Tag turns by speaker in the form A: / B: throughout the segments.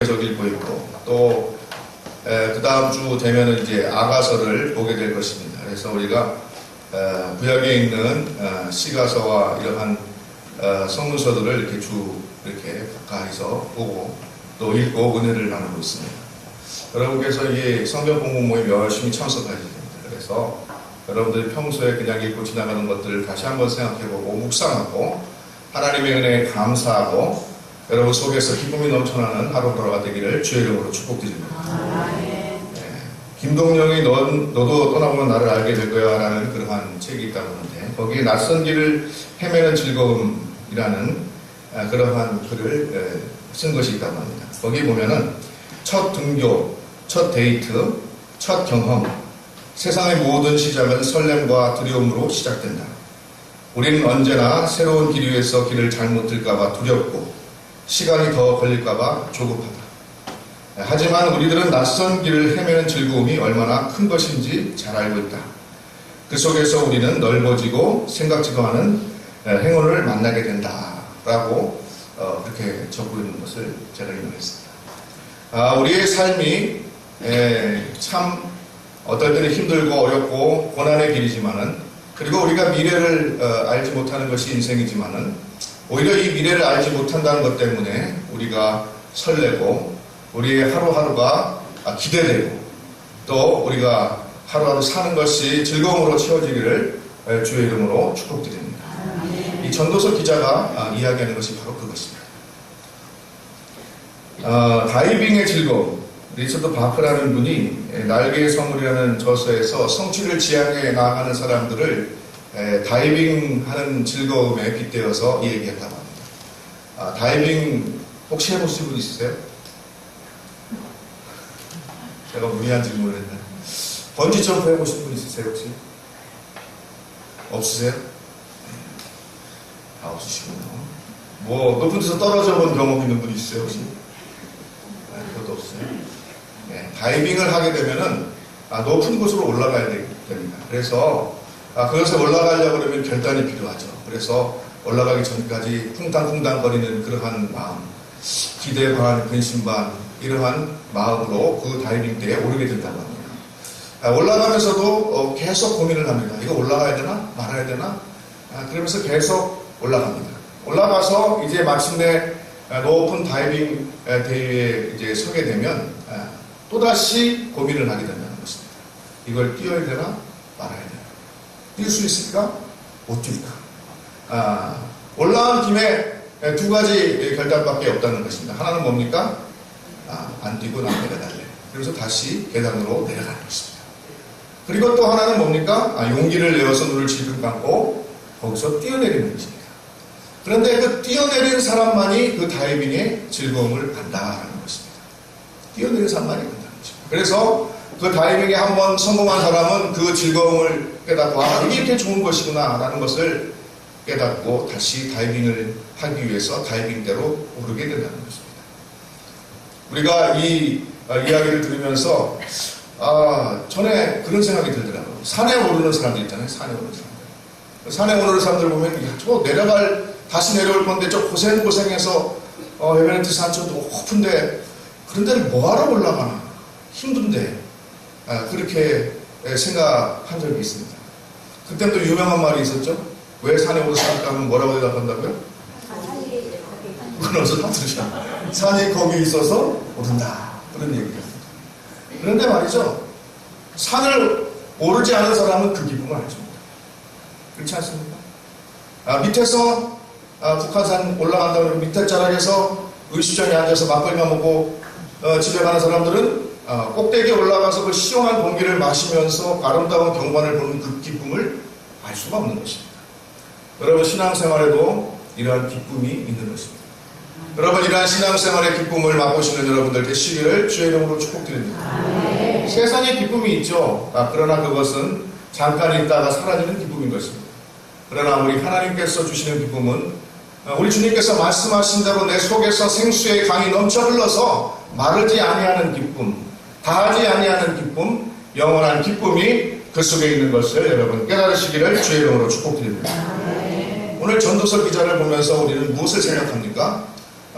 A: 계속 읽고 있고 또 그 다음 주 되면은 이제 아가서를 보게 될 것입니다. 그래서 우리가 구약에 있는 시가서와 이러한 성문서들을 이렇게 가까이서 보고 또 읽고 은혜를 나누고 있습니다. 여러분께서 이 성경 공부 모임 열심히 참석하셔야 됩니다. 그래서 여러분들이 평소에 그냥 읽고 지나가는 것들을 다시 한번 생각해보고 묵상하고 하나님의 은혜에 감사하고 여러분 속에서 기쁨이 넘쳐나는 하루 하루가 되기를 주의 이름으로 축복드립니다. 네. 김동영이 너도 떠나보면 나를 알게 될 거야 라는 그러한 책이 있다고 하는데 거기에 낯선 길을 헤매는 즐거움이라는 그러한 글을 쓴 것이 있다고 합니다. 거기 보면은 첫 등교, 첫 데이트, 첫 경험, 세상의 모든 시작은 설렘과 두려움으로 시작된다. 우리는 언제나 새로운 길 위에서 길을 잘못 들까봐 두렵고 시간이 더 걸릴까봐 조급하다. 하지만 우리들은 낯선 길을 헤매는 즐거움이 얼마나 큰 것인지 잘 알고 있다. 그 속에서 우리는 넓어지고 생각지도 않은 행운을 만나게 된다. 라고 그렇게 적고 있는 것을 제가 인용했습니다. 우리의 삶이 참 어떨 때는 힘들고 어렵고 고난의 길이지만은 그리고 우리가 미래를 알지 못하는 것이 인생이지만은 오히려 이 미래를 알지 못한다는 것 때문에 우리가 설레고 우리의 하루하루가 기대되고 또 우리가 하루하루 사는 것이 즐거움으로 채워지기를 주의 이름으로 축복드립니다. 이 전도서 기자가 이야기하는 것이 바로 그것입니다. 다이빙의 즐거움. 리처드 바크라는 분이 날개의 선물이라는 저서에서 성취를 지향해 나아가는 사람들을 다이빙하는 즐거움에 빗대어서 얘기했다고 합니다. 다이빙 혹시 해보신 분 있으세요? 제가 무리한 질문을 했나요? 번지 점프 해보신 분 있으세요 혹시? 없으세요? 없으시군요. 뭐 높은 데서 떨어져 본 경험 있는 분 있으세요 혹시? 그것도 없어요. 네, 다이빙을 하게 되면은 높은 곳으로 올라가야 됩니다. 그래서 그것에 올라가려고 그러면 결단이 필요하죠. 그래서 올라가기 전까지 쿵당쿵당 거리는 그러한 마음, 기대 반, 근심 반 이러한 마음으로 그 다이빙 때에 오르게 된다고 합니다. 올라가면서도 계속 고민을 합니다. 이거 올라가야 되나 말아야 되나? 그러면서 계속 올라갑니다. 올라가서 이제 마침내 높은 다이빙 대회에 이제 서게 되면 또다시 고민을 하게 된다는 것입니다. 이걸 뛰어야 되나 말아야 되나? 뛸 수 있을까? 못 뛸까? 올라간 김에 두 가지 결단밖에 없다는 것입니다. 하나는 뭡니까? 안 뛰고 난 내려갈래. 그래서 다시 계단으로 내려가는 것입니다. 그리고 또 하나는 뭡니까? 용기를 내어서 눈을 질끈 감고 거기서 뛰어내리는 것입니다. 그런데 그 뛰어내리는 사람만이 그 다이빙의 즐거움을 안다라는 것입니다. 뛰어내리는 사람만이 안다는 것입니다. 그래서 그 다이빙에 한번 성공한 사람은 그 즐거움을 깨닫고 이게 이렇게 좋은 것이구나 라는 것을 깨닫고 다시 다이빙을 하기 위해서 다이빙대로 오르게 된다는 것입니다. 우리가 이 이야기를 들으면서 전에 그런 생각이 들더라고요. 산에 오르는 사람들 있잖아요. 산에 오르는 사람들. 산에 오르는 사람들 보면 저 다시 내려올 건데 저 고생해서 에베레스트 산 저 높은데 그런 데를 뭐하러 올라가나 힘든데 그렇게 생각한 적이 있습니다. 그때는 또 유명한 말이 있었죠. 왜 산에 오르셨을까 하면 뭐라고 대답한다고요? 그건 어디서 다 들으셨나? 산이 거기 있어서 오른다. 그런 얘기입니다. 그런데 말이죠. 산을 오르지 않은 사람은 그 기쁨을 알죠. 그렇지 않습니까? 밑에서 북한산 올라간다 그러면 밑에 자락에서 의수전에 앉아서 막걸리만 먹고 집에 가는 사람들은 꼭대기에 올라가서 그 시원한 공기를 마시면서 아름다운 경관을 보는 그 기쁨을 알 수가 없는 것입니다. 여러분 신앙생활에도 이러한 기쁨이 있는 것입니다. 여러분 이러한 신앙생활의 기쁨을 맛보시는 여러분들 되시기를 주의 이름으로 축복드립니다. 세상에 기쁨이 있죠. 그러나 그것은 잠깐 있다가 사라지는 기쁨인 것입니다. 그러나 우리 하나님께서 주시는 기쁨은 우리 주님께서 말씀하신 대로 내 속에서 생수의 강이 넘쳐 흘러서 마르지 아니하는 기쁨, 다하지 아니하는 기쁨, 영원한 기쁨이 그 속에 있는 것을 여러분 깨달으시기를 주의 이름으로 축복드립니다. 오늘 전도서 기자를 보면서 우리는 무엇을 생각합니까?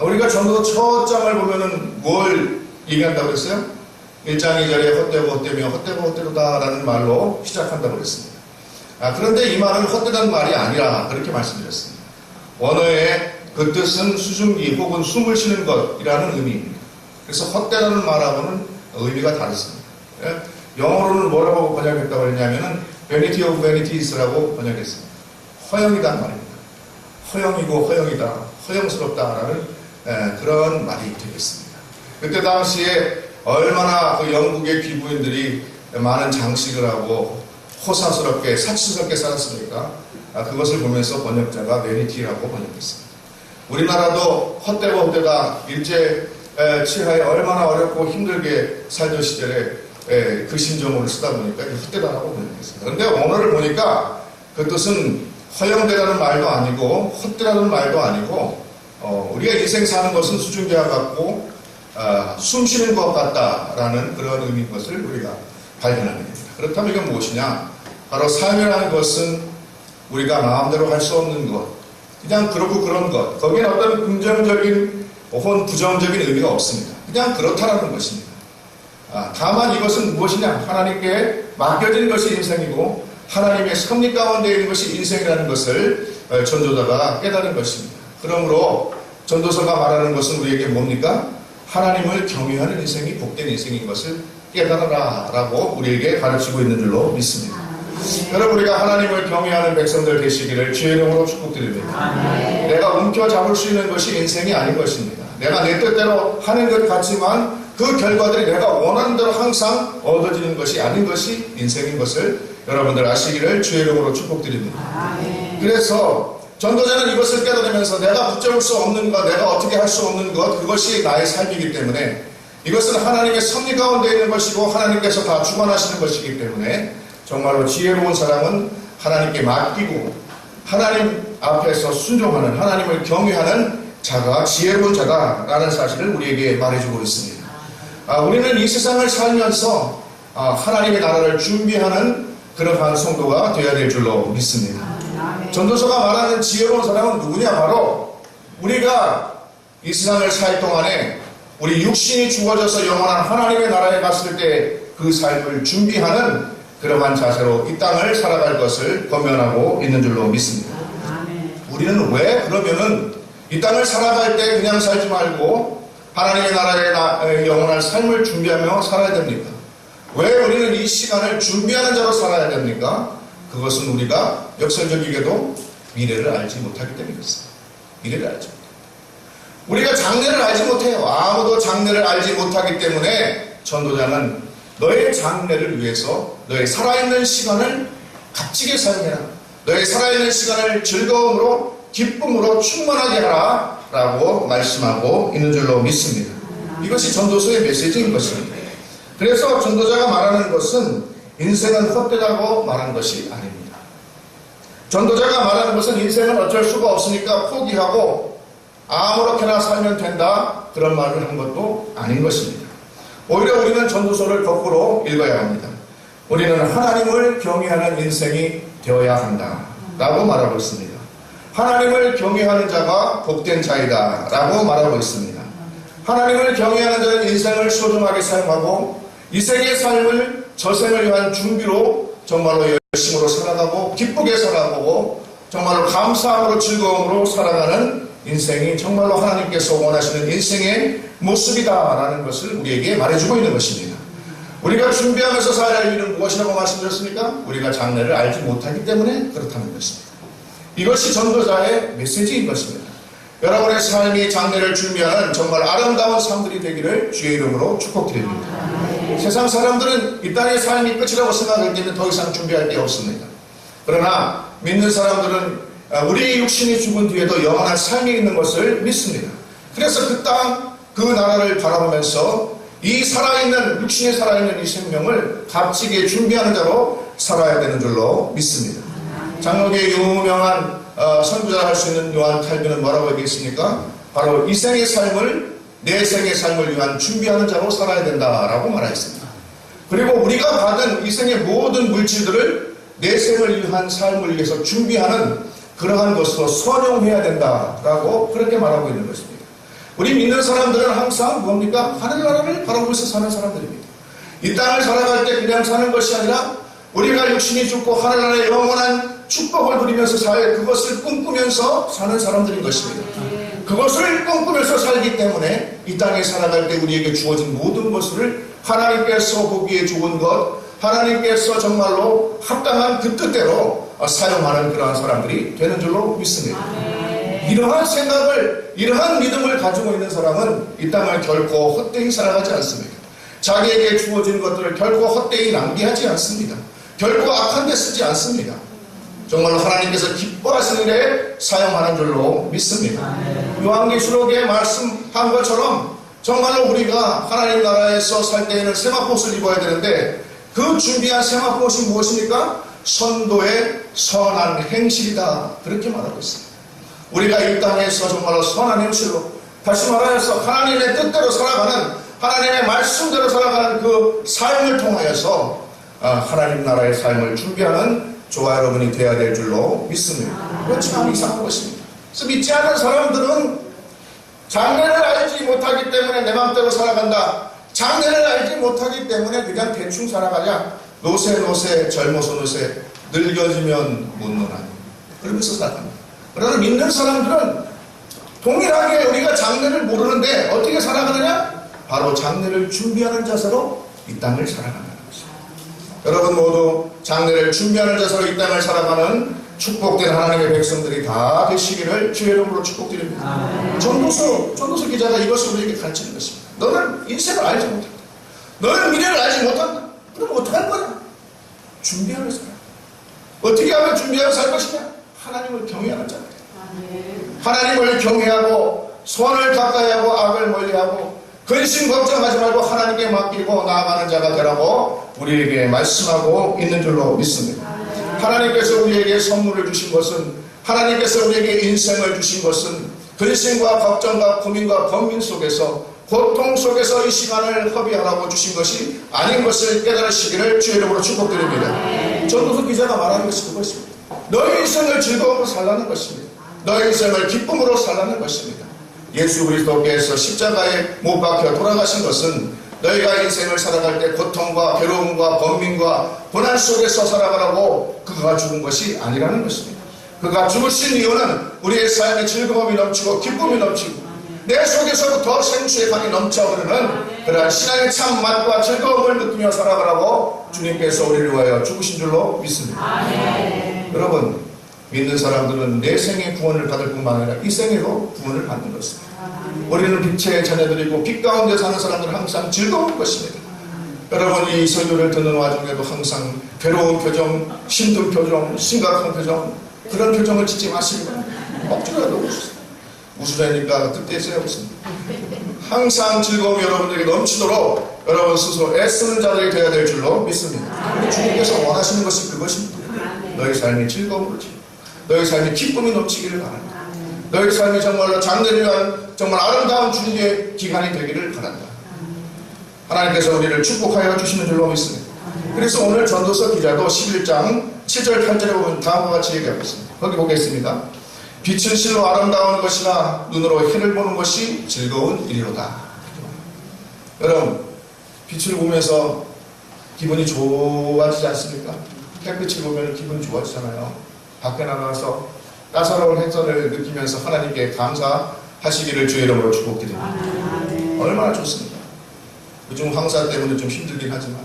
A: 우리가 전도서 첫 장을 보면은 뭘 얘기한다고 그랬어요? 1장 2절에 헛되고 헛되며 헛되고 헛되로다 라는 말로 시작한다고 그랬습니다. 그런데 이 말은 헛되다는 말이 아니라 그렇게 말씀드렸습니다. 원어의 그 뜻은 수증기 혹은 숨을 쉬는 것이라는 의미입니다. 그래서 헛되다는 말하고는 의미가 다르습니다. 영어로는 뭐라고 번역했다고 했냐면은 vanity of vanities라고 번역했습니다. 허영이다 말입니다. 허영이고 허영이다, 허영스럽다라는 그런 말이 되겠습니다. 그때 당시에 얼마나 그 영국의 귀부인들이 많은 장식을 하고 호사스럽게 사치스럽게 살았습니까? 그것을 보면서 번역자가 베니티라고 번역했습니다. 우리나라도 헛되고 헛되다 일제 치하에 얼마나 어렵고 힘들게 살던 시절에 그 신조어를 쓰다 보니까 헛되다라고 번역했습니다. 그런데 언어를 보니까 그 뜻은 허영되다는 말도 아니고 헛되다는 말도 아니고 우리가 인생 사는 것은 수증기와 같고 숨 쉬는 것 같다라는 그런 의미인 것을 우리가 발견하게 됩니다. 그렇다면 이건 무엇이냐? 바로 삶이라는 것은 우리가 마음대로 할 수 없는 것, 그냥 그렇고 그런 것, 거기에 어떤 긍정적인 혹은 부정적인 의미가 없습니다. 그냥 그렇다라는 것입니다. 다만 이것은 무엇이냐? 하나님께 맡겨진 것이 인생이고 하나님의 섭리 가운데 있는 것이 인생이라는 것을 전도자가 깨달은 것입니다. 그러므로 전도서가 말하는 것은 우리에게 뭡니까? 하나님을 경외하는 인생이 복된 인생인 것을 깨달아라 라고 우리에게 가르치고 있는 줄로 믿습니다. 여러분, 우리가 하나님을 경외하는 백성들 되시기를 주의 이름으로 축복드립니다. 내가 움켜잡을 수 있는 것이 인생이 아닌 것입니다. 내가 내 뜻대로 하는 것 같지만 그 결과들이 내가 원하는 대로 항상 얻어지는 것이 아닌 것이 인생인 것을 여러분들 아시기를 주의 이름으로 축복드립니다. 그래서 전도자는 이것을 깨달으면서 내가 붙잡을 수 없는 것, 내가 어떻게 할 수 없는 것, 그것이 나의 삶이기 때문에 이것은 하나님의 섭리 가운데 있는 것이고 하나님께서 다 주관하시는 것이기 때문에 정말로 지혜로운 사람은 하나님께 맡기고 하나님 앞에서 순종하는, 하나님을 경외하는 자가 지혜로운 자다라는 사실을 우리에게 말해주고 있습니다. 우리는 이 세상을 살면서 하나님의 나라를 준비하는 그러한 성도가 되어야 될 줄로 믿습니다. 전도서가 말하는 지혜로운 사람은 누구냐? 바로 우리가 이 세상을 살 동안에 우리 육신이 죽어져서 영원한 하나님의 나라에 갔을 때 그 삶을 준비하는 그러한 자세로 이 땅을 살아갈 것을 권면하고 있는 줄로 믿습니다. 우리는 왜 그러면은 이 땅을 살아갈 때 그냥 살지 말고 하나님의 나라에 영원한 삶을 준비하며 살아야 됩니까? 왜 우리는 이 시간을 준비하는 자로 살아야 됩니까? 그것은 우리가 역설적이게도 미래를 알지 못하기 때문이었습니다. 미래를 알지 못해요. 우리가 장래를 알지 못해요. 아무도 장래를 알지 못하기 때문에 전도자는 너의 장래를 위해서 너의 살아있는 시간을 값지게 사용해라. 너의 살아있는 시간을 즐거움으로 기쁨으로 충만하게 하라 라고 말씀하고 있는 줄로 믿습니다. 이것이 전도서의 메시지인 것입니다. 그래서 전도자가 말하는 것은 인생은 헛되다고 말한 것이 아닙니다. 전도자가 말하는 것은 인생은 어쩔 수가 없으니까 포기하고 아무렇게나 살면 된다 그런 말을 한 것도 아닌 것입니다. 오히려 우리는 전도서를 거꾸로 읽어야 합니다. 우리는 하나님을 경외하는 인생이 되어야 한다 라고 말하고 있습니다. 하나님을 경외하는 자가 복된 자이다 라고 말하고 있습니다. 하나님을 경외하는 자는 인생을 소중하게 사용하고 이 생의 삶을 저생을 위한 준비로 정말로 열심으로 살아가고 기쁘게 살아가고 정말로 감사함으로 즐거움으로 살아가는 인생이 정말로 하나님께서 원하시는 인생의 모습이다라는 것을 우리에게 말해주고 있는 것입니다. 우리가 준비하면서 살아야 할 일은 무엇이라고 말씀드렸습니까? 우리가 장래를 알지 못하기 때문에 그렇다는 것입니다. 이것이 전도자의 메시지인 것입니다. 여러분의 삶이 장래를 준비하는 정말 아름다운 삶들이 되기를 주의 이름으로 축복드립니다. 세상 사람들은 이 땅의 삶이 끝이라고 생각할 때는 더 이상 준비할 게 없습니다. 그러나 믿는 사람들은 우리 육신이 죽은 뒤에도 영원한 삶이 있는 것을 믿습니다. 그래서 그 땅, 그 나라를 바라보면서 이 살아있는, 육신에 살아있는 이 생명을 값지게 준비하는 자로 살아야 되는 줄로 믿습니다. 장로교의 유명한 선구자 할 수 있는 요한 칼빈은 뭐라고 얘기했습니까? 바로 이 생의 삶을 내 생의 삶을 위한 준비하는 자로 살아야 된다라고 말했습니다. 그리고 우리가 받은 이 생의 모든 물질들을 내 생을 위한 삶을 위해서 준비하는 그러한 것으로 선용해야 된다라고 그렇게 말하고 있는 것입니다. 우리 믿는 사람들은 항상 뭡니까? 하늘나라를 바라보면서 사는 사람들입니다. 이 땅을 살아갈 때 그냥 사는 것이 아니라 우리가 육신이 죽고 하늘나라의 영원한 축복을 누리면서 그것을 꿈꾸면서 사는 사람들인 것입니다. 그것을 꿈꾸면서 살기 때문에 이 땅에 살아갈 때 우리에게 주어진 모든 것을 하나님께서 보기에 좋은 것, 하나님께서 정말로 합당한 그 뜻대로 사용하는 그러한 사람들이 되는 줄로 믿습니다. 이러한 생각을, 이러한 믿음을 가지고 있는 사람은 이 땅을 결코 헛되이 살아가지 않습니다. 자기에게 주어진 것들을 결코 헛되이 낭비하지 않습니다. 결코 악한 데 쓰지 않습니다. 정말로 하나님께서 기뻐하시는 일에 사용하는 줄로 믿습니다. 요한계시록에 말씀한 것처럼 정말로 우리가 하나님 나라에서 살 때에는 세마포옷을 입어야 되는데 그 준비한 세마포옷이 무엇입니까? 선도의 선한 행실이다. 그렇게 말하고 있습니다. 우리가 이 땅에서 정말로 선한 행실로, 다시 말하여서 하나님의 뜻대로 살아가는, 하나님의 말씀대로 살아가는 그 삶을 통하여서 하나님 나라의 삶을 준비하는 저와 여러분이 되어야 될 줄로 믿습니다. 그건 참 이상한 것입니다. 그래서 믿지 않는 사람들은 장래를 알지 못하기 때문에 내 마음대로 살아간다. 장래를 알지 못하기 때문에 그냥 대충 살아가자. 노세 젊어서 노세 늙어지면 못 노나니 그러면서 살아갑니다. 그러나 믿는 사람들은 동일하게 우리가 장래를 모르는데 어떻게 살아가느냐? 바로 장래를 준비하는 자세로 이 땅을 살아간다는 것입니다. 여러분 모두 장래를 준비하는 자세로 이 땅을 살아가는 축복된 하나님의 백성들이 다 되시기를 주의 이름으로 축복드립니다. 전도서 기자가 이것을 우리에게 가르치는 것입니다. 너는 인생을 알지 못한다. 너는 미래를 알지 못한다. 그럼 어떡할 거냐? 준비하며 살아. 어떻게 하면 준비하며 살 것이냐? 하나님을 경외하는 자다. 하나님을 경외하고 선을 가까이하고 악을 멀리하고 근심 걱정하지 말고 하나님께 맡기고 나아가는 자가 되라고 우리에게 말씀하고 있는 줄로 믿습니다. 하나님께서 우리에게 선물을 주신 것은, 하나님께서 우리에게 인생을 주신 것은 근심과 걱정과 고민과 번민 속에서, 고통 속에서 이 시간을 허비하라고 주신 것이 아닌 것을 깨달으시기를 주의 이름으로 축복드립니다. 전도서 기자가 말하는 것이 그것입니다. 너의 인생을 즐거움으로 살라는 것입니다. 너의 인생을 기쁨으로 살라는 것입니다. 예수 그리스도께서 십자가에 못 박혀 돌아가신 것은 너희가 인생을 살아갈 때 고통과 괴로움과 번민과 고난 속에서 살아가라고 그가 죽은 것이 아니라는 것입니다. 그가 죽으신 이유는 우리의 삶에 즐거움이 넘치고 기쁨이 넘치고 내 속에서부터 생수의 강이 넘쳐흐르는 그러한 신앙의 참 맛과 즐거움을 느끼며 살아가라고 주님께서 우리를 위하여 죽으신 줄로 믿습니다. 여러분, 믿는 사람들은 내 생의 구원을 받을 뿐만 아니라 이 생에도 구원을 받는 것입니다. 우리는 빛의 자녀들이고 빛 가운데 사는 사람들은 항상 즐거운 것입니다. 여러분, 이 설교를 듣는 와중에도 항상 괴로운 표정, 힘든 표정, 심각한 표정, 그런 표정을 짓지 마시고 억지로라도 웃으세요. 웃으려니까 뜻대세요 웃습니다. 항상 즐거움이 여러분들에게 넘치도록 여러분 스스로 애쓰는 자들이 되어야 될 줄로 믿습니다. 우리 주님께서 원하시는 것이 그것입니다. 너희 삶이 즐거움으로 지고 너희 삶이 기쁨이 넘치기를 바랍니다. 너희 삶이 정말로 장래를 위한 정말 아름다운 주님의 기간이 되기를 바란다. 하나님께서 우리를 축복하여 주시는 줄로 믿습니다. 그래서 오늘 전도서 기자도 11장 7절 8절에 보면 다음과 같이 얘기하고 있습니다. 거기 보겠습니다. 빛은 실로 아름다운 것이나 눈으로 해를 보는 것이 즐거운 일이로다. 여러분, 빛을 보면서 기분이 좋아지지 않습니까? 햇빛을 보면 기분이 좋아지잖아요. 밖에 나가서 따사로운 햇살을 느끼면서 하나님께 감사하시기를 주의 이름으로 축복드립니다. 얼마나 좋습니까? 요즘 황사 때문에 좀 힘들긴 하지만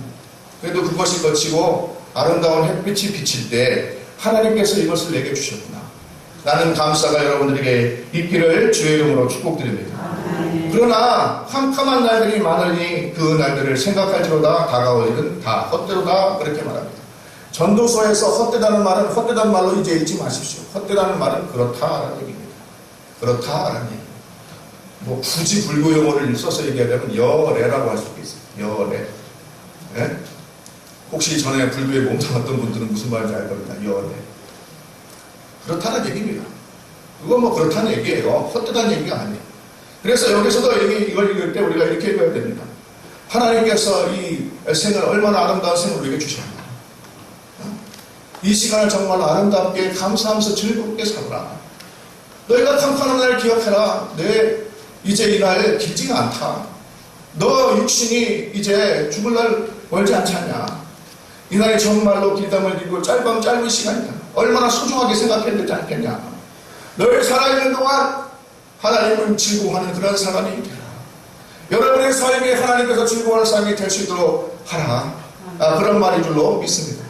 A: 그래도 그것이 거치고 아름다운 햇빛이 비칠 때 하나님께서 이것을 내게 주셨구나. 나는 감사가 여러분들에게 있기를 주의 이름으로 축복드립니다. 그러나 캄캄한 날들이 많으니 그 날들을 생각할지로다 다가올 일은 다 헛되로다 그렇게 말합니다. 전도서에서 헛되다는 말은 헛되다는 말로 이제 잊지 마십시오. 헛되다는 말은 그렇다라는 얘기입니다. 그렇다라는 얘기. 뭐 굳이 불교 용어를 써서 얘기하려면 여래라고 할 수도 있어요. 여래. 네? 혹시 전에 불교에 몸담았던 분들은 무슨 말인지 알 겁니다. 여래. 그렇다는 얘기입니다. 그건 뭐 그렇다는 얘기예요. 헛되다는 얘기가 아니에요. 그래서 여기서도 이걸 읽을 때 우리가 이렇게 읽어야 됩니다. 하나님께서 이 생을 얼마나 아름다운 생을 우리에게 주셨나. 이 시간을 정말 아름답게 감사하면서 즐겁게 살아라. 너희가 캄캄한 날 기억해라. 내 이제 이 날 길지가 않다. 너 육신이 이제 죽을 날 멀지 않지 않냐. 이 날이 정말로 길다면 길고 짧은 시간이다. 얼마나 소중하게 생각해야 되지 않겠냐. 널 살아있는 동안 하나님을 즐거워하는 그런 사람이 되라. 여러분의 삶이 하나님께서 즐거워하는 삶이 될 수 있도록 하라. 그런 말인 줄로 믿습니다.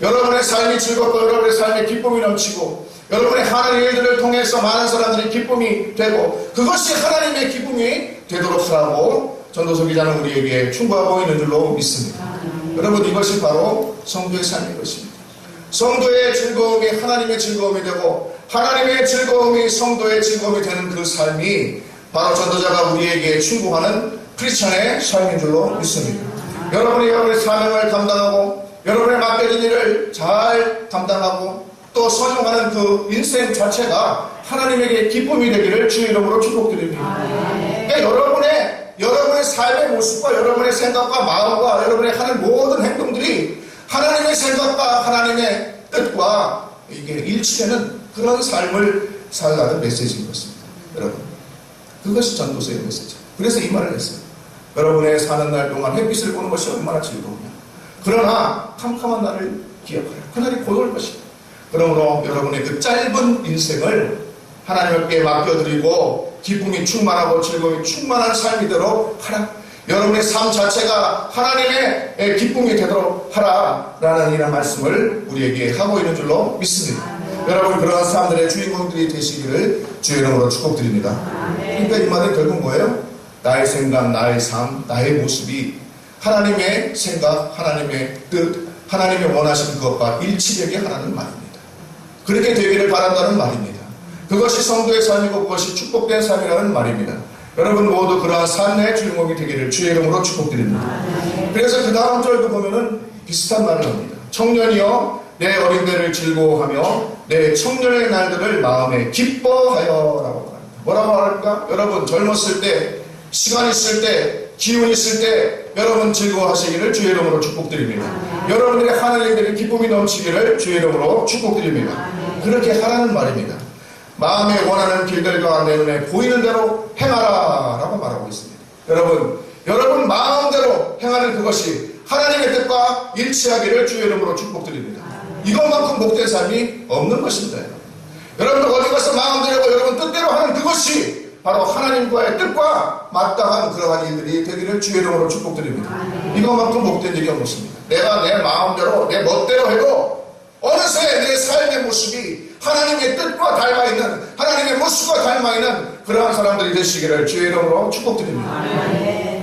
A: 여러분의 삶이 즐겁고 여러분의 삶에 기쁨이 넘치고 여러분의 하나님의 일들을 통해서 많은 사람들이 기쁨이 되고 그것이 하나님의 기쁨이 되도록 하라고 전도서 기자는 우리에게 충고하고 있는 줄로 믿습니다. 여러분, 이것이 바로 성도의 삶인 것입니다. 성도의 즐거움이 하나님의 즐거움이 되고 하나님의 즐거움이 성도의 즐거움이 되는 그 삶이 바로 전도자가 우리에게 충고하는 크리스천의 삶인 줄로 믿습니다. 여러분이 여러분의 사명을 감당하고 여러분의 맡겨진 일을 잘 감당하고 또 선용하는 그 인생 자체가 하나님에게 기쁨이 되기를 주의 이름으로 축복드립니다. 그러니까 여러분의 삶의 모습과 여러분의 생각과 마음과 여러분의 하는 모든 행동들이 하나님의 생각과 하나님의 뜻과 이게 일치되는 그런 삶을 살라는 메시지인 것입니다. 여러분, 그것이 전도서의 메시지. 그래서 이 말을 했어요. 여러분의 사는 날 동안 햇빛을 보는 것이 얼마나 즐거우냐. 그러나 캄캄한 날을 기억하라. 그날이 고올 것이다. 그러므로 여러분의 그 짧은 인생을 하나님께 맡겨드리고 기쁨이 충만하고 즐거움이 충만한 삶이도록 하라. 여러분의 삶 자체가 하나님의 기쁨이 되도록 하라라는 이런 말씀을 우리에게 하고 있는 줄로 믿습니다. 여러분, 그러한 사람들의 주인공들이 되시기를 주의 이름으로 축복드립니다. 그러니까 이 말은 결국 뭐예요? 나의 생각, 나의 삶, 나의 모습이 하나님의 생각, 하나님의 뜻, 하나님의 원하시는 것과 일치되게 하라는 말입니다. 그렇게 되기를 바란다는 말입니다. 그것이 성도의 삶이고 그것이 축복된 삶이라는 말입니다. 여러분 모두 그러한 삶의 주인공이 되기를 주의 이름으로 축복드립니다. 그래서 그 다음 절도 보면은 비슷한 말을 합니다. 청년이여 내 어린 때를 즐거워하며 내 청년의 날들을 마음에 기뻐하여 라고 말합니다. 뭐라고 말할까? 여러분 젊었을 때, 시간 있을 때, 기운 있을 때 여러분 즐거워하시기를 주의 이름으로 축복드립니다. 여러분들의 하나님들의 기쁨이 넘치기를 주의 이름으로 축복드립니다. 그렇게 하라는 말입니다. 마음에 원하는 길들과 내 눈에 보이는 대로 행하라 라고 말하고 있습니다. 여러분 마음대로 행하는 그것이 하나님의 뜻과 일치하기를 주의 이름으로 축복드립니다. 이것만큼 복된 삶이 없는 것입니다. 여러분들 어디 가서 마음대로 여러분 뜻대로 하는 그것이 바로 하나님과의 뜻과 마땅한 그러한 일들이 되기를 주의 이름으로 축복드립니다. 이것만큼 복된 일이 없습니다. 내가 내 마음대로 내 멋대로 해도 어느새 내 삶의 모습이 하나님의 뜻과 닮아있는 하나님의 모습과 닮아있는 그러한 사람들이 되시기를 주의 이름으로 축복드립니다.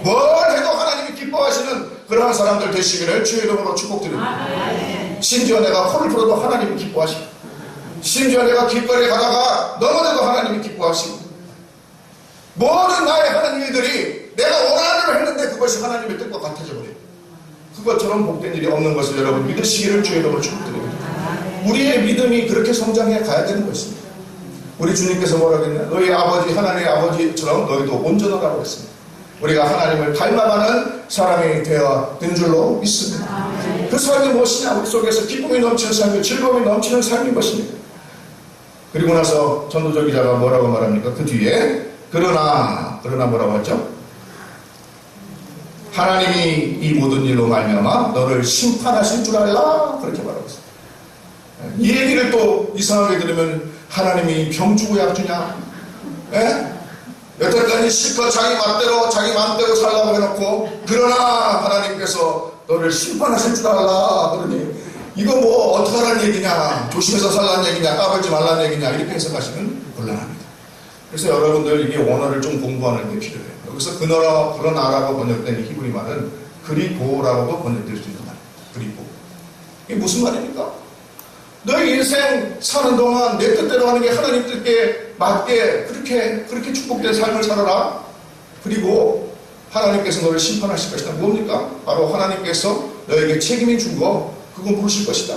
A: 뭘 해도 하나님이 기뻐하시는 그러한 사람들 되시기를 주의 이름으로 축복드립니다. 심지어 내가 코를 풀어도 하나님이 기뻐하시고 심지어 내가 길거리에 가다가 넘어져도 하나님이 기뻐하시고 모든 나의 하는 일들이 내가 원하는 대로 했는데 그것이 하나님의 뜻과 같아져 버려요. 그것처럼 복된 일이 없는 것을 여러분 믿으시기를 주의 이름으로 축복드립니다. 우리의 믿음이 그렇게 성장해 가야 되는 것입니다. 우리 주님께서 뭐라고 했냐? 너희 아버지 하나님의 아버지처럼 너희도 온전하라고 했습니다. 우리가 하나님을 닮아가는 사람이 되어 된 줄로 믿습니다. 그 삶이 무엇이냐? 우리 속에서 기쁨이 넘치는 삶이 즐거움이 넘치는 삶인 것입니다. 그리고 나서 전도자 기자가 뭐라고 말합니까? 그 뒤에 그러나 뭐라고 하죠? 하나님이 이 모든 일로 말미암아 너를 심판하실 줄 알라 그렇게 말하고 있습니다. 이 얘기를 또 이상하게 들으면 하나님이 병 주고 약 주냐? 여태까지 실컷 자기 마음대로 살라고 해놓고 그러나 하나님께서 너를 심판하실 줄 알라 그러니 이거 뭐 어떡하라는 얘기냐, 조심해서 살라는 얘기냐, 까불지 말라는 얘기냐 이렇게 해석하시면 곤란합니다. 그래서 여러분들 이게 원어를 좀 공부하는 게 필요해요. 여기서 그러나라고 번역된 히브리 말은 그리고라고도 번역될 수 있는 말. 그리고 이게 무슨 말입니까? 너희 인생 사는 동안 내 뜻대로 하는 게 하나님 뜻에 맞게 그렇게 축복된 삶을 살아라. 그리고 하나님께서 너를 심판하실 것이다. 뭡니까? 바로 하나님께서 너에게 책임이 준 거 그거 물으실 것이다.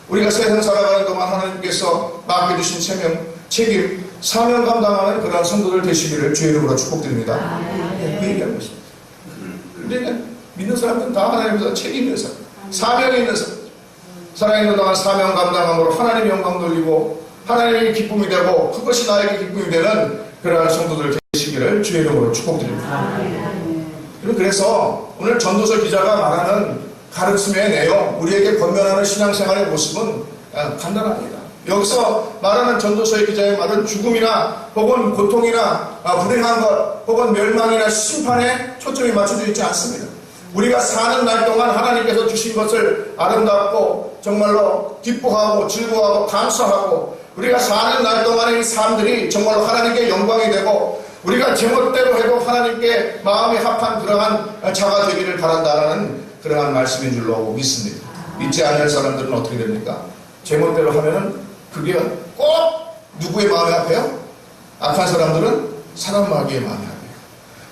A: 우리가 세상 살아가는 동안 하나님께서 맡겨주신 책임, 사명 감당하는 그러한 성도들 되시기를 주의 이름으로 축복드립니다. 그 얘기하는 것입니다. 근데 믿는 사람들은 다 하나님께서 책임이 있는 사람, 사명이 있는 사람, 살아있는 동안 사명 감당함으로 하나님의 영광 돌리고 하나님의 기쁨이 되고 그것이 나에게 기쁨이 되는 그러한 성도들 되시기를 주의 이름으로 축복드립니다. 그래서 오늘 전도서 기자가 말하는 가르침의 내용, 우리에게 권면하는 신앙생활의 모습은 간단합니다. 여기서 말하는 전도서의 기자의 말은 죽음이나 혹은 고통이나 불행한 것 혹은 멸망이나 심판에 초점이 맞춰져 있지 않습니다. 우리가 사는 날 동안 하나님께서 주신 것을 아름답고 정말로 기뻐하고 즐거워하고 감사하고 우리가 사는 날 동안의 이 삶들이 정말로 하나님께 영광이 되고 우리가 제멋대로 해도 하나님께 마음이 합한 그러한 자가 되기를 바란다는 그러한 말씀인 줄로 믿습니다. 믿지 않는 사람들은 어떻게 됩니까? 제멋대로 하면은 그게 꼭 누구의 마음이 합해요? 악한 사람들은 사람 마귀의 마음이 합해요.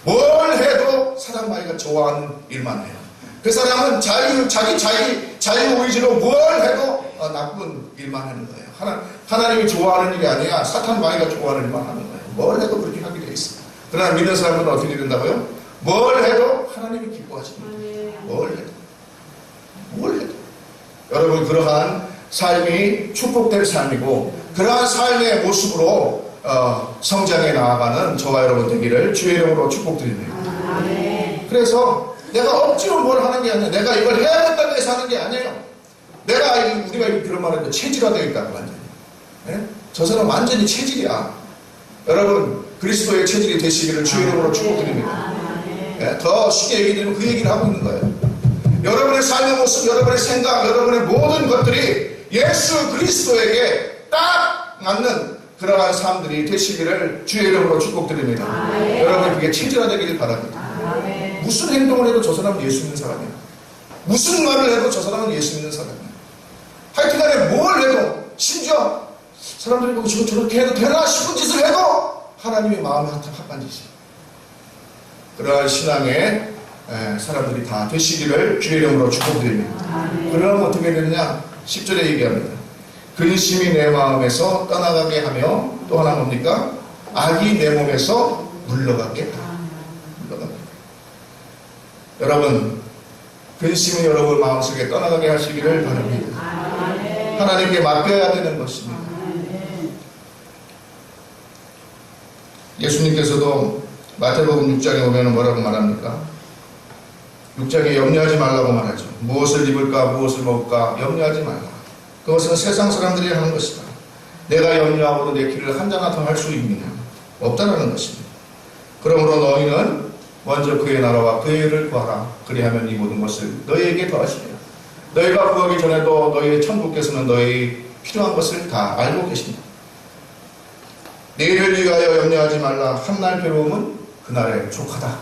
A: 뭘 해도 사람 마귀가 좋아하는 일만 해요. 그 사람은 자기 자유 의지로 뭘 해도 나쁜 일만 하는 거예요. 하나님이 좋아하는 일이 아니라 사탄 마귀가 좋아하는 일만 하는 거예요. 뭘 해도 그렇게 하게 되어 있습니다. 그러나 믿는 사람들은 어떻게 된다고요? 뭘 해도 하나님이 기뻐하십니다. 뭘 해도. 여러분, 그러한 삶이 축복된 삶이고 그러한 삶의 모습으로 성장해 나아가는 저와 여러분 되기를 주의 이름으로 축복드립니다. 그래서 내가 억지로 뭘 하는 게 아니라 내가 이걸 해야겠다고 해서 하는 게 아니에요. 우리가 그런 말을 체질화되어 있다고 완전히. 네? 저 사람 완전히 체질이야. 여러분, 그리스도의 체질이 되시기를 주의 이름으로 축복드립니다. 네? 더 쉽게 얘기하면 그 얘기를 하고 있는 거예요. 여러분의 삶의 모습, 여러분의 생각, 여러분의 모든 것들이 예수 그리스도에게 딱 맞는 그러한 삶들이 되시기를 주의 이름으로 축복드립니다. 여러분, 그게 체질화되기를 바랍니다. 무슨 행동을 해도 저 사람은 예수 믿는 사람이야. 무슨 말을 해도 저 사람은 예수 믿는 사람이야. 하여튼간에 뭘 해도, 심지어 사람들이 보고 지금 저렇게 해도 되나 싶은 짓을 해도 하나님의 마음에 합한 짓이야. 그러한 신앙의 사람들이 다 되시기를 주의 이름으로 축복드립니다. 그러면 어떻게 되느냐? 10절에 얘기합니다. 근심이 내 마음에서 떠나가게 하며 또 하나 뭡니까? 악이 내 몸에서 물러가게 하라. 여러분, 근심이 여러분 마음속에 떠나가게 하시기를 바랍니다. 하나님께 맡겨야 되는 것입니다. 예수님께서도 마태복음 6장에 보면 뭐라고 말합니까? 6장에 염려하지 말라고 말하죠. 무엇을 입을까 무엇을 먹을까 염려하지 말라. 그것은 세상 사람들이 하는 것이다. 내가 염려하고도 내 길을 한자나 더 할 수 있느냐? 없다라는 것입니다. 그러므로 너희는 먼저 그의 나라와 그의 일을 구하라. 그리하면 이 모든 것을 너희에게 더하시리라. 너희가 구하기 전에도 너희의 천국께서는 너희 필요한 것을 다 알고 계십니다. 내일을 위하여 염려하지 말라. 한날 괴로움은 그날의 족하다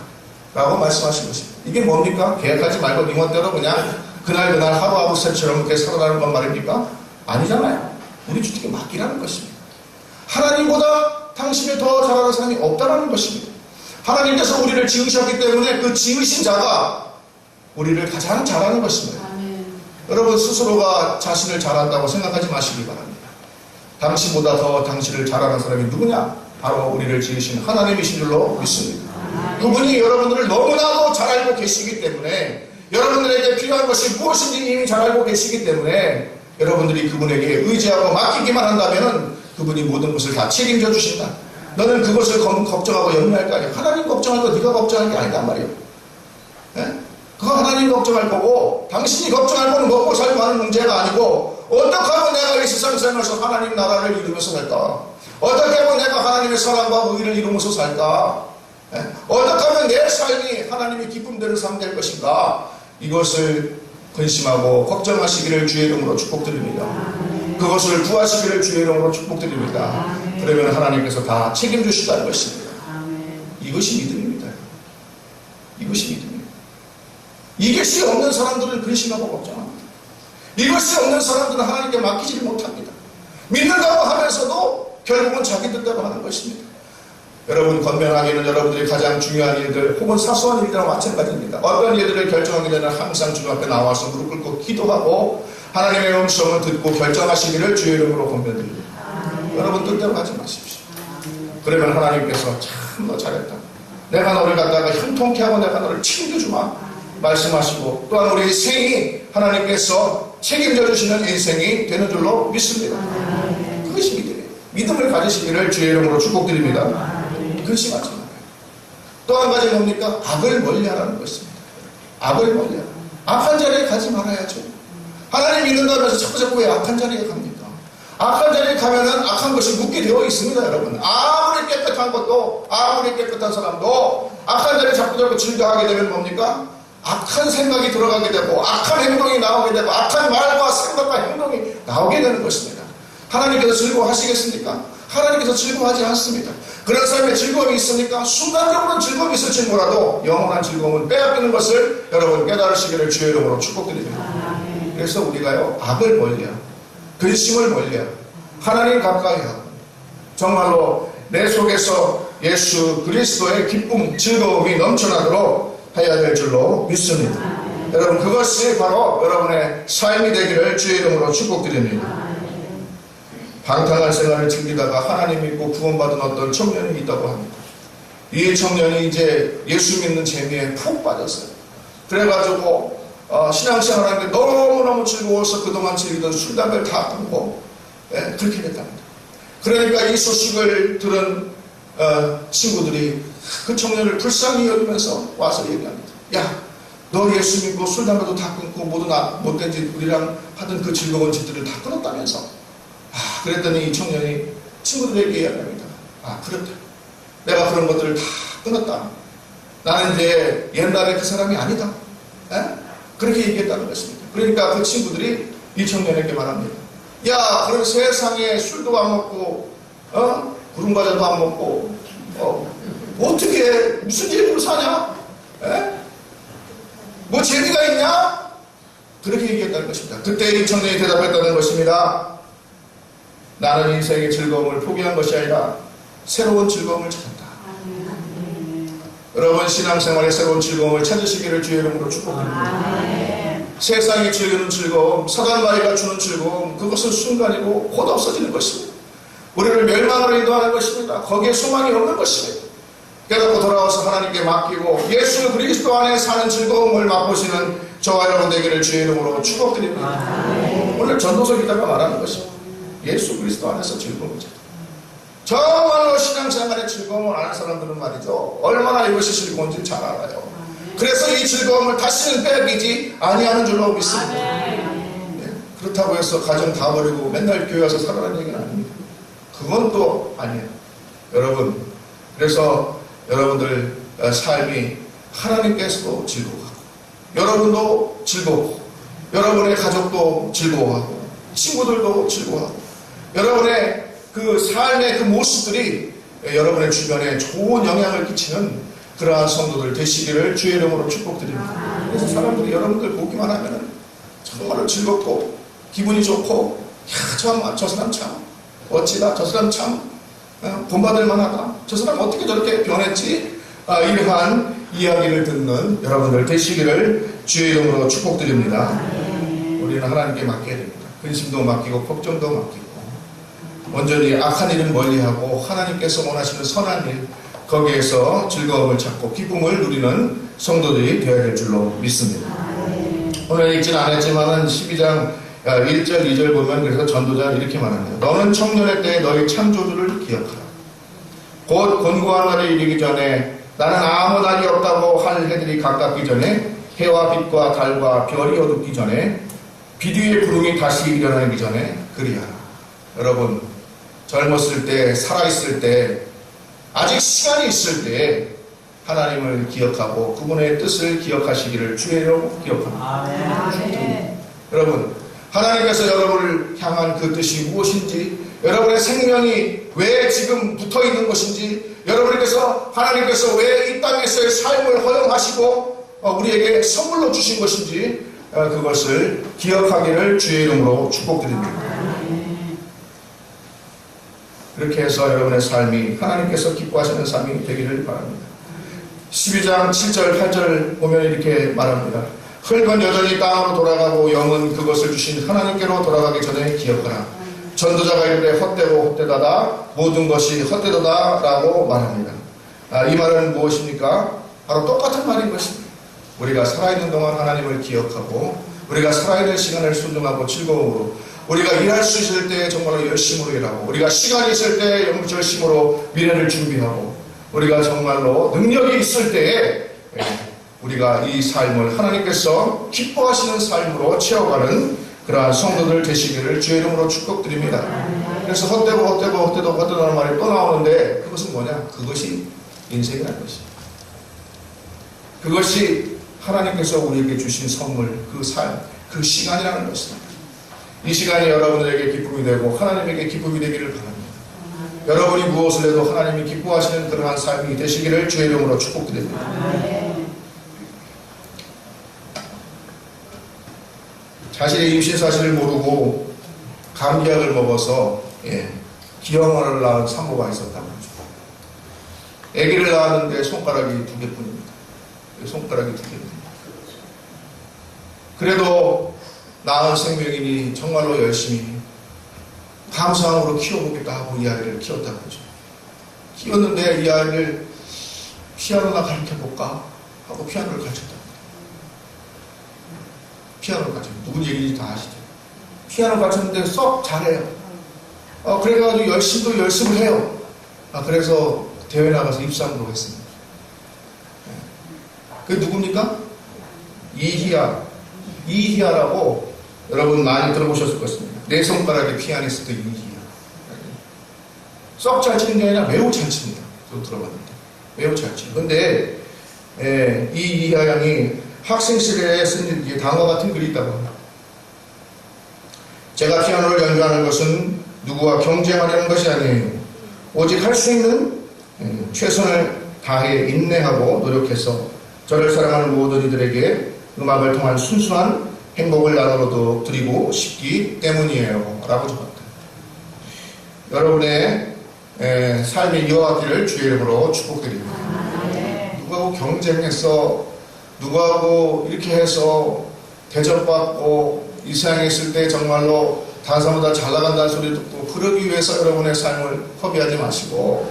A: 라고 말씀하신 것입니다. 이게 뭡니까? 계획하지 말고 네 멋대로 그냥 그날 하루하루 새처럼 그렇게 살아가는 건 말입니까? 아니잖아요. 우리 주님께 맡기라는 것입니다. 하나님보다 당신을 더 잘하는 사람이 없다는 것입니다. 하나님께서 우리를 지으셨기 때문에 그 지으신 자가 우리를 가장 잘하는 것입니다. 여러분, 스스로가 자신을 잘한다고 생각하지 마시기 바랍니다. 당신보다 더 당신을 잘하는 사람이 누구냐? 바로 우리를 지으신 하나님이신 줄로 믿습니다. 그분이 여러분들을 너무나도 잘 알고 계시기 때문에, 여러분들에게 필요한 것이 무엇인지 이미 잘 알고 계시기 때문에 여러분들이 그분에게 의지하고 맡기기만 한다면 그분이 모든 것을 다 책임져 주신다. 너는 그것을 걱정하고 염려할 거 아니야. 하나님 걱정할 거 네가 걱정할 게 아니단 말이에요. 네? 그거 하나님 걱정할 거고, 당신이 걱정할 거는 먹고 살고 하는 문제가 아니고, 어떻게 하면 내가 이 세상 살면서 하나님 나라를 이루면서 살까? 어떻게 하면 내가 하나님의 사랑과 의를 이루면서 살까? 네? 어떻게 하면 내 삶이 하나님이 기쁨되는 삶 될 것인가? 이것을 근심하고 걱정하시기를 주의 이름으로 축복드립니다. 그것을 구하시기를 주의 이름으로 축복드립니다. 그러면 하나님께서 다 책임주시다는 것입니다. 이것이 믿음입니다. 이것이 믿음입니다. 이것이 없는 사람들은 근심하고 걱정합니다. 이것이 없는 사람들은 하나님께 맡기지 못합니다. 믿는다고 하면서도 결국은 자기 뜻대로 하는 것입니다. 여러분, 건면하기는 여러분들이 가장 중요한 일들 혹은 사소한 일들과 마찬가지입니다. 어떤 일들을 결정하기 전에 항상 주님 앞에 나와서 무릎 꿇고 기도하고 하나님의 음성을 듣고 결정하시기를 주의 이름으로 권면드립니다. 여러분, 뜻대로 하지 마십시오. 그러면 하나님께서 참 너 잘했다. 내가 너를 갖다가 형통케 하고 내가 너를 챙겨주마 말씀하시고, 또한 우리 생이 하나님께서 책임져 주시는 인생이 되는 줄로 믿습니다. 그것이 믿음이에요. 믿음을 가지시기를 주의 이름으로 축복드립니다. 여러분 근심하지 말아요. 또 한 가지 뭡니까? 악을 멀리하라는 것입니다. 악을 멀리하라. 악한 자리에 가지 말아야죠. 하나님 믿는다면서 자꾸 왜 악한 자리에 갑니까? 악한 자리에 가면은 악한 것이 묻게 되어 있습니다, 여러분. 아무리 깨끗한 것도, 아무리 깨끗한 사람도 악한 자리에 자꾸 즐겨하게 되면 뭡니까? 악한 생각이 들어가게 되고, 악한 행동이 나오게 되고, 악한 말과 생각과 행동이 나오게 되는 것입니다. 하나님께서 즐거워하시겠습니까? 하나님께서 즐거워하지 않습니다. 그런 삶에 즐거움이 있으니까 순간적으로는 즐거움이 있을지 몰라도 영원한 즐거움은 빼앗기는 것을 여러분 깨달으시기를 주의 이름으로 축복드립니다. 그래서 우리가요, 악을 멀리하고 근심을 멀리하고 하나님 가까이 하고 정말로 내 속에서 예수 그리스도의 기쁨, 즐거움이 넘쳐나도록 해야 될 줄로 믿습니다. 여러분 그것이 바로 여러분의 삶이 되기를 주의 이름으로 축복드립니다. 방탕한 생활을 즐기다가 하나님 믿고 구원받은 어떤 청년이 있다고 합니다. 이 청년이 이제 예수 믿는 재미에 푹 빠졌어요. 그래가지고 신앙생활하는 게 너무너무 즐거워서 그동안 즐기던 술, 담배를 다 끊고 그렇게 됐답니다. 그러니까 이 소식을 들은 친구들이 그 청년을 불쌍히 여기면서 와서 얘기합니다. 야, 너 예수 믿고 술, 담배도 다 끊고 모든 못된 짓 우리랑 하던 그 즐거운 짓들을 다 끊었다면서. 그랬더니 이 청년이 친구들에게 이야기합니다. 그렇다. 내가 그런 것들을 다 끊었다. 나는 이제 옛날에 그 사람이 아니다. 그렇게 얘기했다는 것입니다. 그러니까 그 친구들이 이 청년에게 말합니다. 야, 그런 세상에 술도 안 먹고, 구름과자도 안 먹고, 어떻게, 무슨 재미로 사냐? 뭐 재미가 있냐? 그렇게 얘기했다는 것입니다. 그때 이 청년이 대답했다는 것입니다. 나는 인생의 즐거움을 포기한 것이 아니라 새로운 즐거움을 찾았다. 여러분 신앙생활의 새로운 즐거움을 찾으시기를 주의 이름으로 축복합니다. 세상이 주는 즐거움, 사단마귀가 주는 즐거움, 그것은 순간이고 곧 없어지는 것입니다. 우리를 멸망으로 인도하는 것입니다. 거기에 소망이 없는 것입니다. 깨닫고 돌아와서 하나님께 맡기고 예수 그리스도 안에 사는 즐거움을 맛보시는 저와 여러분 되기를 주의 이름으로 축복드립니다. 오늘 전도서 기자가 말하는 것입니다. 예수 그리스도 안에서 즐거움이죠. 정말로 신앙생활의 즐거움을 아는 사람들은 말이죠. 얼마나 이것이 즐거운지 잘 알아요. 그래서 이 즐거움을 다시는 빼앗기지 아니하는 줄로 믿습니다. 그렇다고 해서 가정 다 버리고 맨날 교회 와서 살아라는 얘기는 아닙니다. 그건 또 아니에요. 여러분, 그래서 여러분들 삶이 하나님께서도 즐거워하고 여러분도 즐거워하고 여러분의 가족도 즐거워하고 친구들도 즐거워하고 여러분의 그 삶의 그 모습들이 여러분의 주변에 좋은 영향을 끼치는 그러한 성도들 되시기를 주의 이름으로 축복드립니다. 그래서 사람들이 여러분들 보기만 하면 정말로 즐겁고 기분이 좋고 저 사람 참 멋지다. 저 사람 참 본받을 만하다. 저 사람 어떻게 저렇게 변했지? 이러한 이야기를 듣는 여러분들 되시기를 주의 이름으로 축복드립니다. 우리는 하나님께 맡겨야 됩니다. 근심도 맡기고 걱정도 맡기고 온전히 악한 일은 멀리하고 하나님께서 원하시는 선한 일 거기에서 즐거움을 찾고 기쁨을 누리는 성도들이 되어야 될 줄로 믿습니다. 오늘 읽지는 않았지만은 12장 1절 2절 보면 그래서 전도자는 이렇게 말합니다. 너는 청년의 때에 너희 창조주를 기억하라. 곧 곤고한 날이 이르기 전에 나는 아무 날이 없다고 할 해들이 가깝기 전에 해와 빛과 달과 별이 어둡기 전에 빛 위의 구름이 다시 일어나기 전에 그리하라. 여러분 젊었을 때 살아있을 때 아직 시간이 있을 때 하나님을 기억하고 그분의 뜻을 기억하시기를 주의 이름으로 기억합니다. 여러분 하나님께서 여러분을 향한 그 뜻이 무엇인지 여러분의 생명이 왜 지금 붙어있는 것인지 여러분께서 하나님께서 왜 이 땅에서의 삶을 허용하시고 우리에게 선물로 주신 것인지 그것을 기억하기를 주의 이름으로 축복드립니다. 그렇게 해서 여러분의 삶이 하나님께서 기뻐하시는 삶이 되기를 바랍니다. 12장 7절 8절 보면 이렇게 말합니다. 흙은 여전히 땅으로 돌아가고 영은 그것을 주신 하나님께로 돌아가기 전에 기억하라. 전도자가 이르되 헛되고 헛되다다 모든 것이 헛되다다 라고 말합니다. 이 말은 무엇입니까? 바로 똑같은 말인 것입니다. 우리가 살아있는 동안 하나님을 기억하고 우리가 살아있는 시간을 순종하고 즐거움으로 우리가 일할 수 있을 때 정말로 열심으로 일하고 우리가 시간이 있을 때 열심으로 미래를 준비하고 우리가 정말로 능력이 있을 때에 우리가 이 삶을 하나님께서 기뻐하시는 삶으로 채워가는 그러한 성도들 되시기를 주의 이름으로 축복드립니다. 그래서 헛되다는 말이 또 나오는데 그것은 뭐냐? 그것이 인생이라는 것이에요. 그것이 하나님께서 우리에게 주신 선물, 그 삶, 그 시간이라는 것입니다. 이 시간이 여러분들에게 기쁨이 되고 하나님에게 기쁨이 되기를 바랍니다. 여러분이 무엇을 해도 하나님이 기뻐하시는 그러한 삶이 되시기를 주의 이름으로 축복드립니다. 자신의 임신 사실을 모르고 감기약을 먹어서 기형을 낳은 산모가 있었다고 하죠. 아기를 낳았는데 손가락이 2개뿐입니다. 손가락이 2개뿐입니다. 그래도 낳은 생명이니 정말로 열심히 감사함으로 키워보겠다 하고 이 아이를 키웠다고 하죠. 키웠는데 이 아이를 피아노나 가르쳐볼까 하고 피아노를 가르쳤다. 피아노를 가르쳤다. 누군 얘기인지 다 아시죠? 피아노 가르쳤는데 썩 잘해요. 그래가지고 열심도 열심을 해요. 그래서 대회 나가서 입상도 했습니다. 그게 누굽니까? 이희아라고 여러분 많이 들어보셨을 것입니다. 네 손가락의 피아니스트 이희아. 썩 잘 치는 게 아니라 매우 잘 칩니다. 저도 들어봤는데 매우 잘 치요. 근데 이 이희아 양이 학생 시절에 쓴 단어 같은 글이 있다고 합니다. 제가 피아노를 연주하는 것은 누구와 경쟁하려는 것이 아니에요. 오직 할 수 있는 최선을 다해 인내하고 노력해서 저를 사랑하는 모든 이들에게 음악을 통한 순수한 행복을 나눠 드리고 싶기 때문이에요. 라고 적었다. 여러분의 삶이 이어가기를 주의 이름으로 축복드립니다. 누구하고 경쟁해서 누구하고 이렇게 해서 대접받고 이 세상에 있을 때 정말로 다른 사람보다 잘 나간다는 소리 듣고 그러기 위해서 여러분의 삶을 허비하지 마시고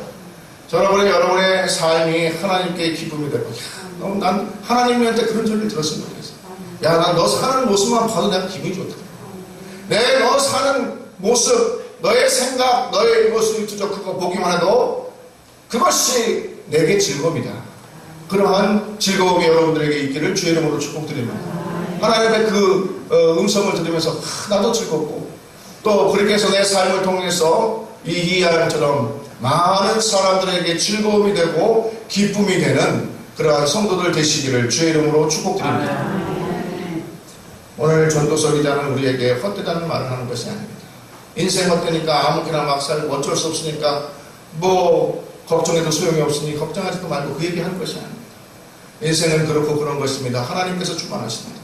A: 여러분의 삶이 하나님께 기쁨이 되고 난 하나님한테 그런 소리를 들었으면 좋겠어. 야, 난 너 사는 모습만 봐도 내가 기분이 좋다. 너 사는 모습, 너의 생각, 너의 모습이 투적 그거 보기만 해도 그것이 내게 즐거움이다. 그러한 즐거움이 여러분들에게 있기를 주의 이름으로 축복드립니다. 하나님의 그 음성을 들으면서 나도 즐겁고 또 그렇게 해서 내 삶을 통해서 이희아처럼 많은 사람들에게 즐거움이 되고 기쁨이 되는 그러한 성도들 되시기를 주의 이름으로 축복드립니다. 오늘 전도서 기자는 우리에게 헛되다는 말을 하는 것이 아닙니다. 인생 헛되니까 아무렇게나 막 살고 어쩔 수 없으니까 걱정해도 소용이 없으니 걱정하지도 말고 그 얘기 하는 것이 아닙니다. 인생은 그렇고 그런 것입니다. 하나님께서 주관하십니다.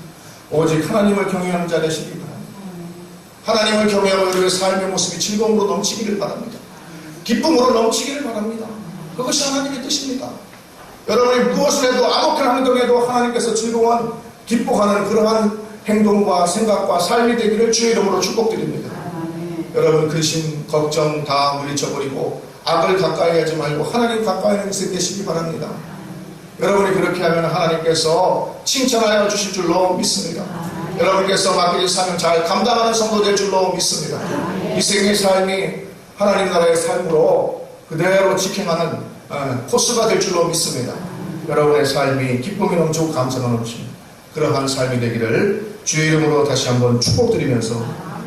A: 오직 하나님을 경외하는 자 되시기 바랍니다. 하나님을 경외하고 우리의 삶의 모습이 즐거움으로 넘치기를 바랍니다. 기쁨으로 넘치기를 바랍니다. 그것이 하나님의 뜻입니다. 여러분이 무엇을 해도 아무렇게나 행동해도 하나님께서 즐거운 기뻐하는 그러한 행동과 생각과 삶이 되기를 주의 이름으로 축복드립니다. 여러분 근심, 걱정 다 물리쳐버리고 악을 가까이 하지 말고 하나님 가까이 하는 것에 계시기 바랍니다. 여러분이 그렇게 하면 하나님께서 칭찬하여 주실 줄로 믿습니다. 여러분께서 맡겨진 사명 잘 감당하는 성도 될 줄로 믿습니다. 이 생의 삶이 하나님 나라의 삶으로 그대로 직행하는 코스가 될 줄로 믿습니다. 여러분의 삶이 기쁨이 넘치고 감사가 넘치는 그러한 삶이 되기를 주의 이름으로 다시 한번 축복드리면서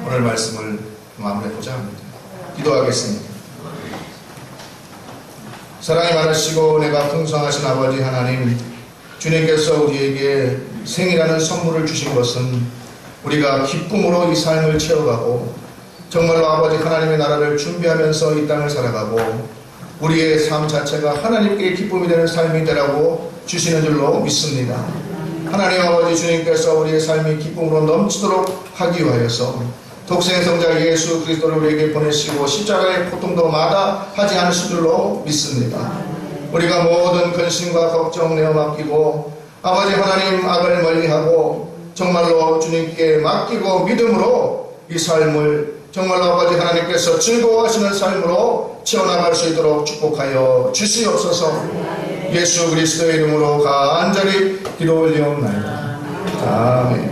A: 오늘 말씀을 마무리하고자 합니다. 기도하겠습니다. 사랑이 많으시고 내가 풍성하신 아버지 하나님, 주님께서 우리에게 생이라는 선물을 주신 것은 우리가 기쁨으로 이 삶을 채워가고 정말로 아버지 하나님의 나라를 준비하면서 이 땅을 살아가고 우리의 삶 자체가 하나님께 기쁨이 되는 삶이 되라고 주시는 줄로 믿습니다. 하나님 아버지 주님께서 우리의 삶이 기쁨으로 넘치도록 하기 위하여서 독생성자 예수 그리스도를 우리에게 보내시고 십자가의 고통도 마다하지 않으실 줄로 믿습니다. 우리가 모든 근심과 걱정 내어 맡기고 아버지 하나님 악을 멀리하고 정말로 주님께 맡기고 믿음으로 이 삶을 정말로 아버지 하나님께서 즐거워하시는 삶으로 채워나갈 수 있도록 축복하여 주시옵소서. 예수 그리스도의 이름으로 간절히 기도 올리옵나이다. 아멘.